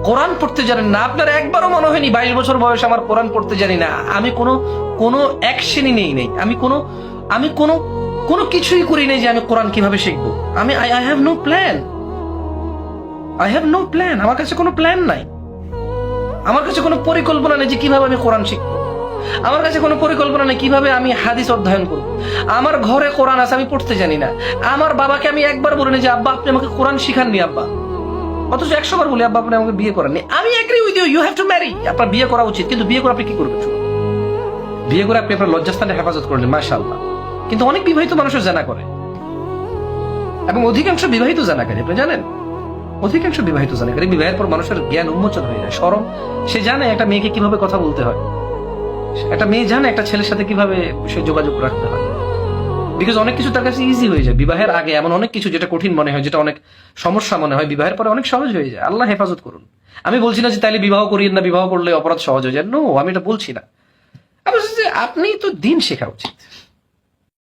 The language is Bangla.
কোরআন পড়তে জানেন না, আপনার একবারও মনে হয়নি 22 বছর বয়স আমার কোরআন পড়তে জানি না, আমি কোনো অ্যাকশনই নেই আমি কোনো কিছুই করি নাই যে আমি কোরআন কিভাবে শিখবো। আমি আই হ্যাভ নো প্ল্যান, আমার কাছে কোনো প্ল্যান নাই, আমার কাছে কোনো পরিকল্পনা নেই যে কিভাবে আমি কোরআন শিখবো, আমার কাছে কোনো পরিকল্পনা নেই কিভাবে আমি হাদিস অধ্যয়ন করব। আমার ঘরে কোরআন আছে, আমি পড়তে জানি না। আমার বাবাকে আমি একবার বলিনি যে আব্বা আপনি আমাকে কোরআন শিখাননি আব্বা, অথচ 100 বার বলি আব্বা আপনি আমাকে বিয়ে করেননি। আমি agree with you, you have to marry, আপনার বিয়ে করা উচিত, কিন্তু বিয়ে করে আপনি কি করবেন? বিয়ে করে আপনি আপনার লজ্জাস্থানে হেফাজত করলেন, মাশাআল্লাহ। কিন্তু অনেক বিবাহিত মানুষের জানা করে, এবং অধিকাংশ বিবাহিত জানাকারী, আপনি জানেন, অধিকাংশ বিবাহিত জানাকারী বিবাহের পর মানুষের জ্ঞান উন্মোচন হয়ে যায়, শরম। সে জানে একটা মেয়েকে কিভাবে কথা বলতে হয়, একটা মেয়ে জানে একটা ছেলের সাথে কিভাবে সে যোগাযোগ রাখতে হয়, বিকজ অনেক কিছু তার কাছে ইজি হয়ে যায়। বিবাহের আগে এমন অনেক কিছু যেটা কঠিন মনে হয়, যেটা অনেক সমস্যা মনে হয়, বিবাহের পরে অনেক সহজ হয়ে যায়। আল্লাহ হেফাজত করুন। আমি বলছি না যে তাইলে বিবাহ করিয়েন না, বিবাহ করলে অপরাধ সহজ হয়ে যায়, নো, আমি এটা বলছি না। আমি বলছি যে আপনি তো দিন শেখা উচিত।